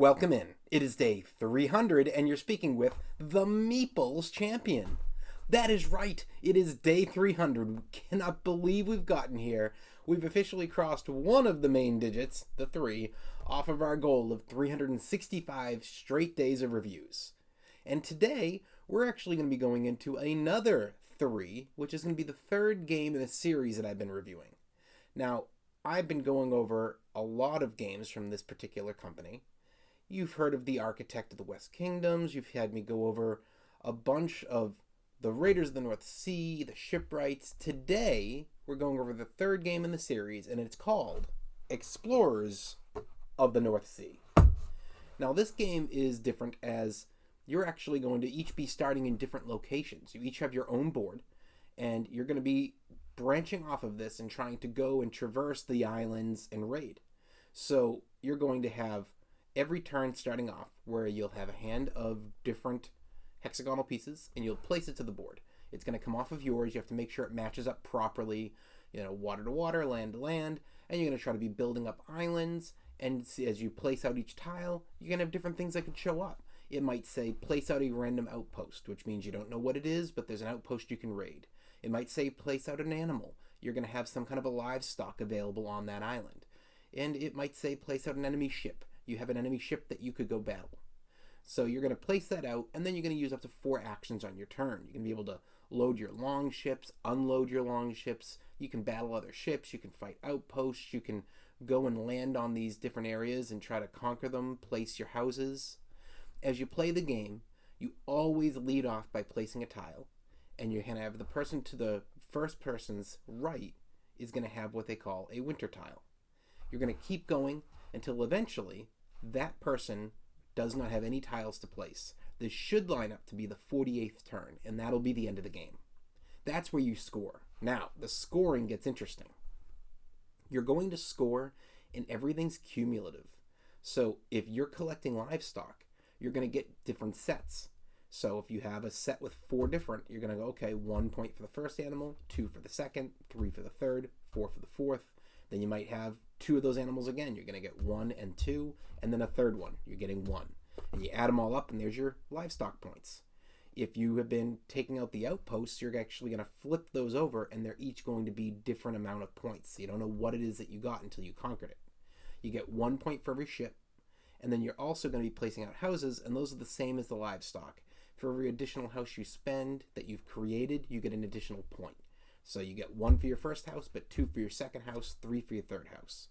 Welcome in. It is day 300, and you're speaking with the Meeples Champion. That is right. It is day 300. We cannot believe we've gotten here. We've officially crossed one of the main digits, the 3, off of our goal of 365 straight days of reviews. And today, we're actually going to be going into another 3, which is going to be the third game in a series that I've been reviewing. Now, I've been going over a lot of games from this particular company. You've heard of the Architect of the West Kingdoms. You've had me go over a bunch of the Raiders of the North Sea, the Shipwrights. Today, we're going over the third game in the series, and it's called Explorers of the North Sea. Now, this game is different as you're actually going to each be starting in different locations. You each have your own board, and you're going to be branching off of this and trying to go and traverse the islands and raid. So, you're going to have every turn starting off where you'll have a hand of different hexagonal pieces and you'll place it to the board. It's going to come off of yours. You have to make sure it matches up properly, water to water, land to land, and you're going to try to be building up islands. And as you place out each tile, you're going to have different things that could show up. It might say place out a random outpost, which means you don't know what it is, but there's an outpost you can raid. It might say place out an animal. You're going to have some kind of a livestock available on that island. And it might say place out an enemy ship. You have an enemy ship that you could go battle. So you're going to place that out, and then you're going to use up to 4 actions on your turn. You're going to be able to load your long ships, unload your long ships. You can battle other ships. You can fight outposts. You can go and land on these different areas and try to conquer them, place your houses. As you play the game, you always lead off by placing a tile, and you're going to have the person to the first person's right is going to have what they call a winter tile. You're going to keep going until eventually that person does not have any tiles to place. This should line up to be the 48th turn, and that'll be the end of the game. That's where you score. Now, the scoring gets interesting. You're going to score, and everything's cumulative. So if you're collecting livestock, you're going to get different sets. So if you have a set with 4 different, you're going to go, okay, 1 point for the first animal, 2 for the second, 3 for the third, 4 for the fourth. Then you might have 2 of those animals again. You're going to get 1 and 2, and then a third one. You're getting 1. And you add them all up, and there's your livestock points. If you have been taking out the outposts, you're actually going to flip those over, and they're each going to be different amount of points. So you don't know what it is that you got until you conquered it. You get 1 point for every ship, and then you're also going to be placing out houses, and those are the same as the livestock. For every additional house you spend that you've created, you get an additional point. So you get 1 for your first house, but 2 for your second house, 3 for your third house.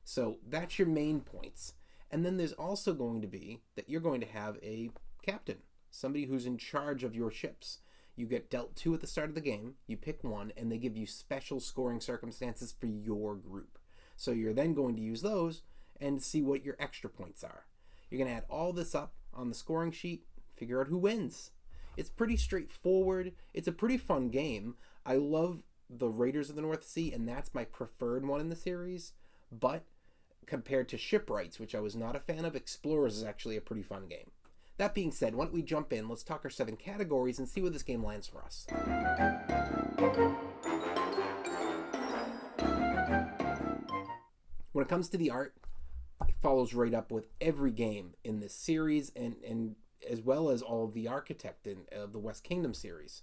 So that's your main points. And then there's also going to be that you're going to have a captain, somebody who's in charge of your ships. You get dealt 2 at the start of the game, you pick 1, and they give you special scoring circumstances for your group. So you're then going to use those and see what your extra points are. You're going to add all this up on the scoring sheet, figure out who wins. It's pretty straightforward. It's a pretty fun game. I love the Raiders of the North Sea, and that's my preferred one in the series. But compared to Shipwrights, which I was not a fan of, Explorers is actually a pretty fun game. That being said, why don't we jump in? Let's talk our 7 categories and see where this game lands for us. When it comes to the art, it follows right up with every game in this series, and as well as all of the Architect of the West Kingdom series.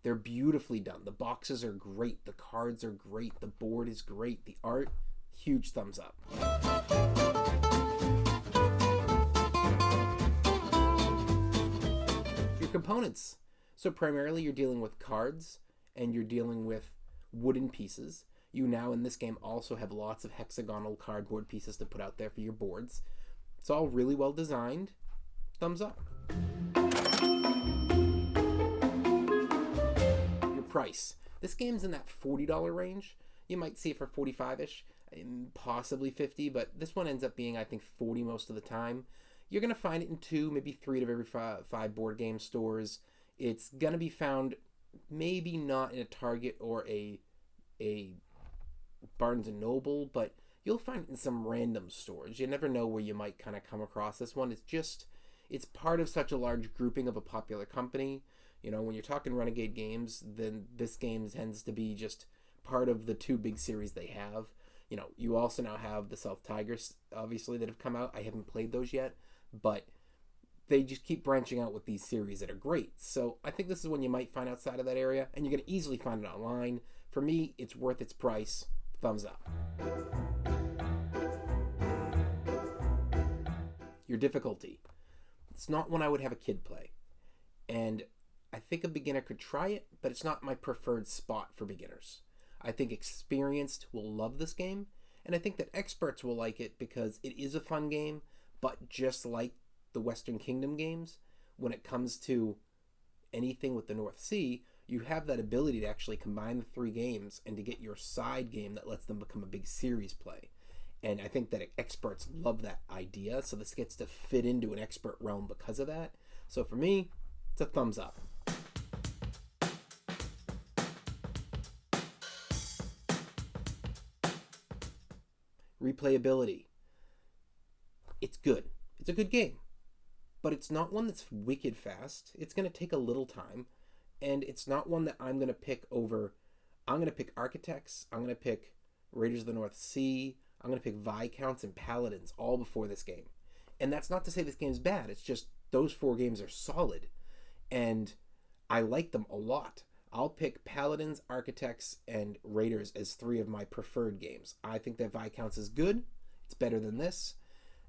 They're beautifully done. The boxes are great. The cards are great. The board is great. The art, huge thumbs up. Your components. So primarily you're dealing with cards and you're dealing with wooden pieces. You now in this game also have lots of hexagonal cardboard pieces to put out there for your boards. It's all really well designed. Thumbs up. Price. This game's in that $40 range. You might see it for $45-ish, possibly $50, but this one ends up being, I think, $40 most of the time. You're going to find it in 2, maybe 3 of every 5 board game stores. It's going to be found maybe not in a Target or a Barnes & Noble, but you'll find it in some random stores. You never know where you might kind of come across this one. It's part of such a large grouping of a popular company. When you're talking Renegade Games, then this game tends to be just part of the 2 big series they have. You also now have the South Tigers, obviously, that have come out. I haven't played those yet, but they just keep branching out with these series that are great. So I think this is one you might find outside of that area, and you're going to easily find it online. For me, it's worth its price. Thumbs up. Your difficulty. It's not one I would have a kid play. And I think a beginner could try it, but it's not my preferred spot for beginners. I think experienced will love this game, and I think that experts will like it because it is a fun game, but just like the Western Kingdom games, when it comes to anything with the North Sea, you have that ability to actually combine the 3 games and to get your side game that lets them become a big series play. And I think that experts love that idea, so this gets to fit into an expert realm because of that. So for me, it's a thumbs up. Replayability. It's good. It's a good game. But it's not one that's wicked fast. It's going to take a little time. And it's not one that I'm going to pick over. I'm going to pick Architects. I'm going to pick Raiders of the North Sea. I'm going to pick Viscounts and Paladins all before this game. And that's not to say this game's bad. It's just those 4 games are solid. And I like them a lot. I'll pick Paladins, Architects, and Raiders as 3 of my preferred games. I think that Viscounts is good. It's better than this.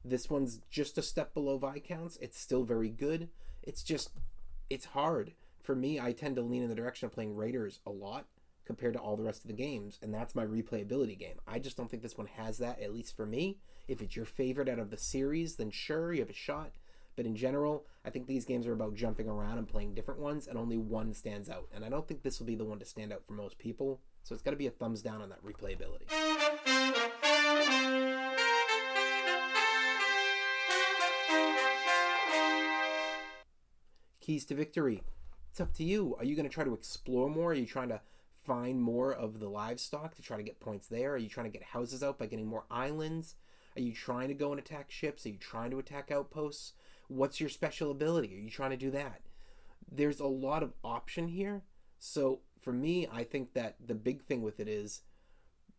This one's just a step below Viscounts. It's still very good. It's hard. For me, I tend to lean in the direction of playing Raiders a lot compared to all the rest of the games, and that's my replayability game. I just don't think this one has that, at least for me. If it's your favorite out of the series, then sure, you have a shot. But in general, I think these games are about jumping around and playing different ones, and only one stands out. And I don't think this will be the one to stand out for most people, so it's got to be a thumbs down on that replayability. Keys to victory. It's up to you. Are you going to try to explore more? Are you trying to find more of the livestock to try to get points there? Are you trying to get houses out by getting more islands? Are you trying to go and attack ships? Are you trying to attack outposts? What's your special ability? Are you trying to do that? There's a lot of option here. So for me, I think that the big thing with it is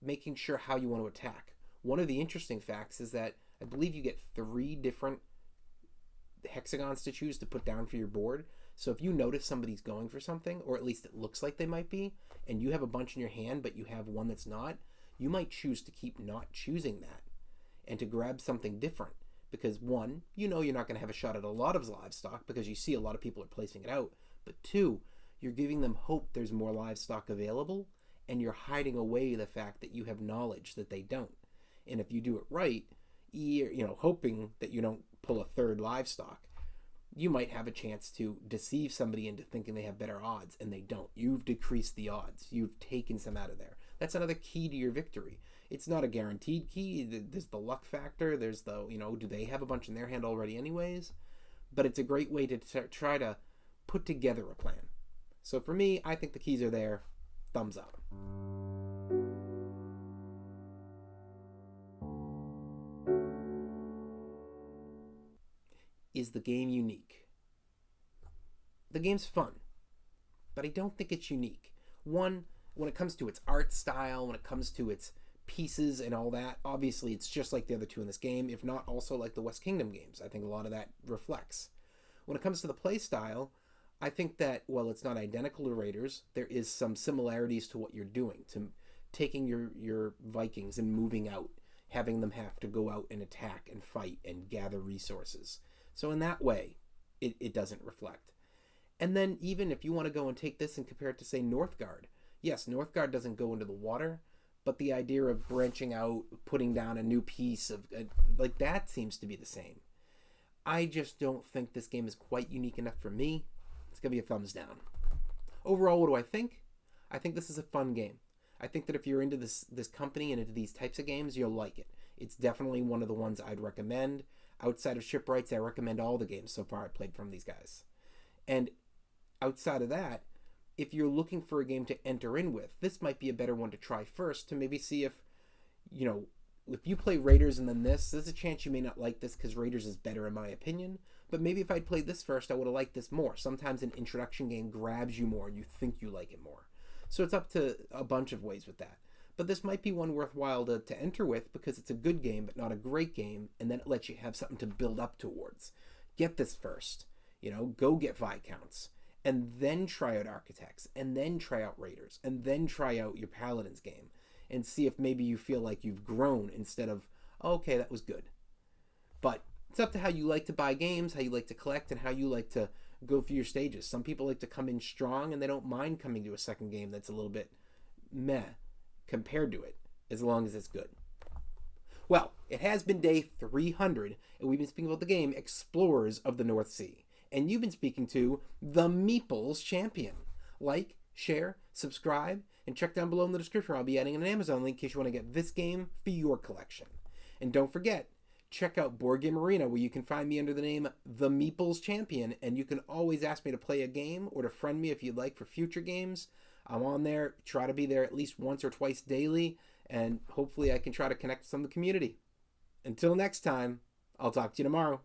making sure how you want to attack. One of the interesting facts is that I believe you get 3 different hexagons to choose to put down for your board. So if you notice somebody's going for something, or at least it looks like they might be, and you have a bunch in your hand, but you have one that's not, you might choose to keep not choosing that and to grab something different. Because 1, you know you're not going to have a shot at a lot of livestock because you see a lot of people are placing it out. But 2, you're giving them hope there's more livestock available, and you're hiding away the fact that you have knowledge that they don't. And if you do it right, hoping that you don't pull a 3rd livestock, you might have a chance to deceive somebody into thinking they have better odds, and they don't. You've decreased the odds. You've taken some out of there. That's another key to your victory. It's not a guaranteed key. There's the luck factor. There's the, do they have a bunch in their hand already anyways? But it's a great way to try to put together a plan. So for me, I think the keys are there. Thumbs up. Is the game unique? The game's fun, but I don't think it's unique. 1, when it comes to its art style, when it comes to its pieces and all that, obviously it's just like the other 2 in this game, if not also like the West Kingdom games. I think a lot of that reflects. When it comes to the play style, I think that while it's not identical to Raiders, there is some similarities to what you're doing, to taking your Vikings and moving out, having them have to go out and attack and fight and gather resources. So in that way, it doesn't reflect. And then even if you want to go and take this and compare it to, say, Northgard. Yes, Northgard doesn't go into the water, but the idea of branching out, putting down a new piece of, like, that seems to be the same. I just don't think this game is quite unique enough for me. It's going to be a thumbs down. Overall, what do I think? I think this is a fun game. I think that if you're into this company and into these types of games, you'll like it. It's definitely one of the ones I'd recommend. Outside of Shipwrights, I recommend all the games so far I played from these guys. And outside of that, if you're looking for a game to enter in with, this might be a better one to try first to maybe see if you play Raiders and then there's a chance you may not like this because Raiders is better in my opinion. But maybe if I'd played this first, I would have liked this more. Sometimes an introduction game grabs you more and you think you like it more. So it's up to a bunch of ways with that. but this might be one worthwhile to enter with because it's a good game, but not a great game, and then it lets you have something to build up towards. Get this first. Go get Viscounts, and then try out Architects, and then try out Raiders, and then try out your Paladins game, and see if maybe you feel like you've grown instead of, oh, okay, that was good. But it's up to how you like to buy games, how you like to collect, and how you like to go through your stages. Some people like to come in strong, and they don't mind coming to a second game that's a little bit meh compared to it, as long as it's good. Well, it has been day 300, and we've been speaking about the game Explorers of the North Sea. And you've been speaking to the Meeples Champion. Like, share, subscribe, and check down below in the description. I'll be adding an Amazon link in case you want to get this game for your collection. And don't forget, check out Board Game Arena, where you can find me under the name The Meeples Champion, and you can always ask me to play a game or to friend me if you'd like for future games. I'm on there, try to be there at least once or twice daily, and hopefully I can try to connect with some of the community. Until next time, I'll talk to you tomorrow.